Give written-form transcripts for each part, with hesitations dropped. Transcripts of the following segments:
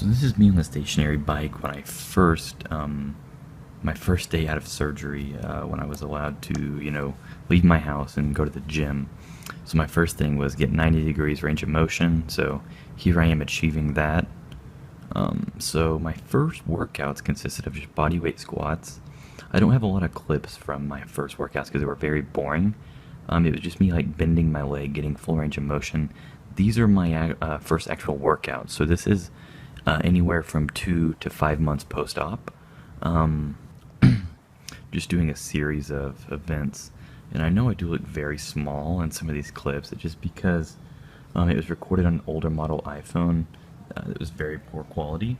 So this is me on the stationary bike when I first, my first day out of surgery, when I was allowed to, leave my house and go to the gym. So my first thing was get 90 degrees range of motion. So here I am achieving that. So my first workouts consisted of just body weight squats. I don't have a lot of clips from my first workouts because they were very boring. It was just me like bending my leg, getting full range of motion. These are my first actual workouts. So this is anywhere from 2 to 5 months post-op. Just doing a series of events. And I know I do look very small in some of these clips, it's just because it was recorded on an older model iPhone that was very poor quality.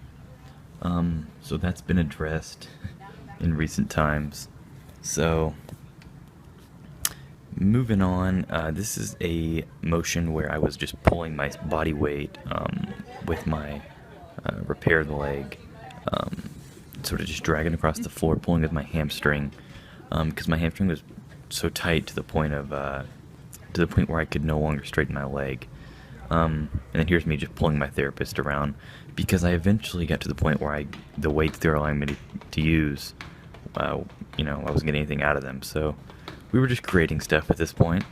So that's been addressed in recent times. So moving on, this is a motion where I was just pulling my body weight with my repaired leg, sort of just dragging across the floor, pulling with my hamstring, because my hamstring was so tight to the point where I could no longer straighten my leg. And then here's me just pulling my therapist around because I eventually got to the point where the weights they were allowing me to use, I wasn't getting anything out of them. So we were just creating stuff at this point.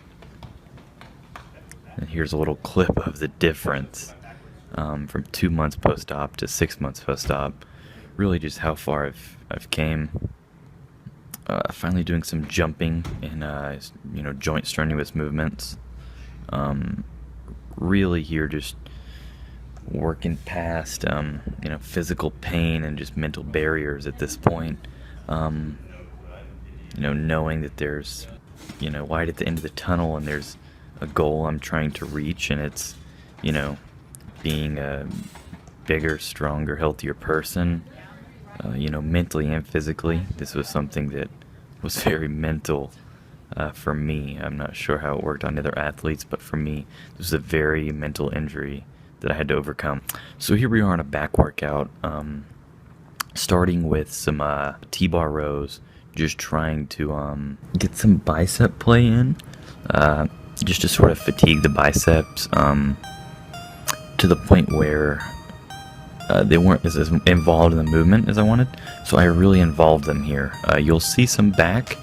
And here's a little clip of the difference from 2 months post-op to 6 months post-op. Really just how far I've came. Finally doing some jumping and joint strenuous movements. Really here just working past physical pain and just mental barriers at this point. Knowing that there's light at the end of the tunnel and there's a goal I'm trying to reach, and it's being a bigger, stronger, healthier person, mentally and physically. This was something that was very mental for me. I'm not sure how it worked on other athletes, but for me, this was a very mental injury that I had to overcome. So here we are on a back workout, starting with some T-bar rows, just trying to get some bicep play in, just to sort of fatigue the biceps to the point where they weren't as involved in the movement as I wanted. So I really involved them here. You'll see some back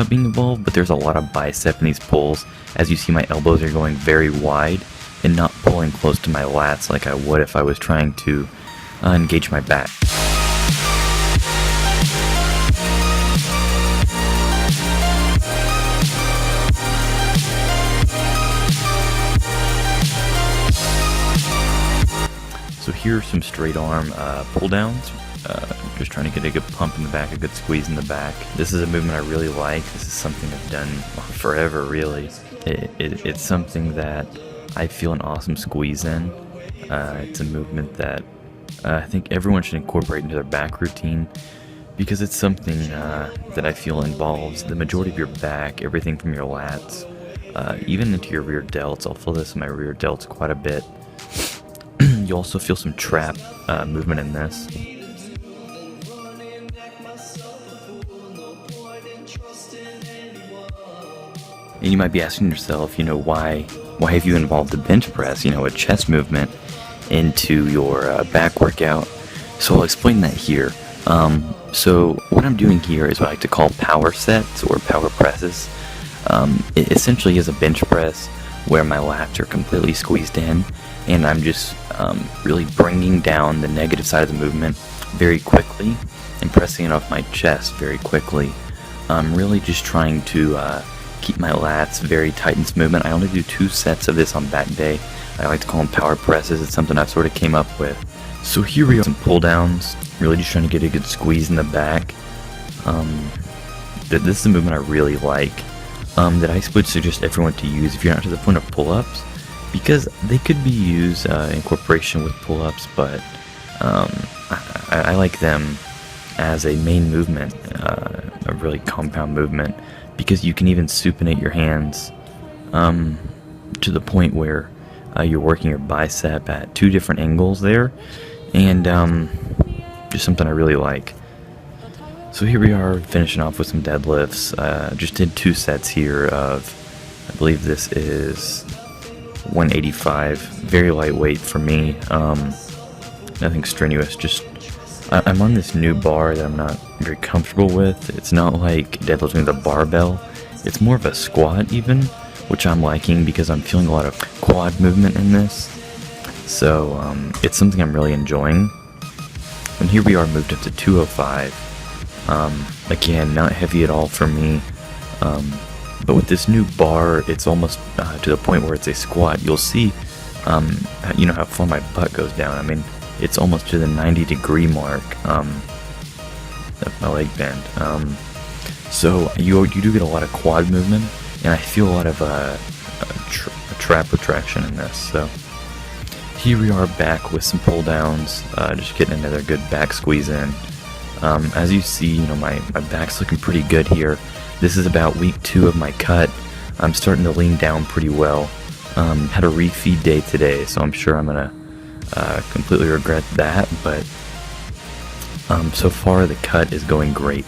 being involved, but there's a lot of bicep in these pulls. As you see, my elbows are going very wide and not pulling close to my lats like I would if I was trying to engage my back. So here are some straight arm pull downs. Just trying to get a good pump in the back, a good squeeze in the back. This is a movement I really like. This is something I've done forever, really. It's something that I feel an awesome squeeze in. It's a movement that I think everyone should incorporate into their back routine because it's something that I feel involves the majority of your back, everything from your lats, even into your rear delts. I'll feel this in my rear delts quite a bit. You also feel some trap movement in this. And you might be asking yourself, why have you involved the bench press, a chest movement, into your back workout? So I'll explain that here. So what I'm doing here is what I like to call power sets or power presses. It essentially is a bench press where my lats are completely squeezed in, and I'm just really bringing down the negative side of the movement very quickly and pressing it off my chest very quickly. I'm really just trying to keep my lats very tight in this movement. I only do 2 sets of this on back day. I like to call them power presses. It's something I've sort of came up with. So here we are, some pull downs, really just trying to get a good squeeze in the back. This is a movement I really like, that I would suggest everyone to use if you're not to the point of pull-ups, because they could be used in corporation with pull-ups, but I like them as a main movement, a really compound movement, because you can even supinate your hands to the point where you're working your bicep at 2 different angles there, and just something I really like. So here we are finishing off with some deadlifts. Just did 2 sets here of, I believe this is 185, very lightweight for me. nothing strenuous. Just I'm on this new bar that I'm not very comfortable with. It's not like deadlifting with a barbell. It's more of a squat even, which I'm liking because I'm feeling a lot of quad movement in this. So it's something I'm really enjoying. And here we are, moved up to 205. Again, not heavy at all for me. But with this new bar, it's almost to the point where it's a squat. You'll see, you know, how far my butt goes down. I mean, it's almost to the 90-degree mark of my leg bend. So you do get a lot of quad movement, and I feel a lot of trap retraction in this. So here we are back with some pull downs, just getting another good back squeeze in. As you see, you know, my back's looking pretty good here. This is about week 2 of my cut. I'm starting to lean down pretty well. Had a refeed day today, so I'm sure I'm gonna completely regret that, but so far the cut is going great.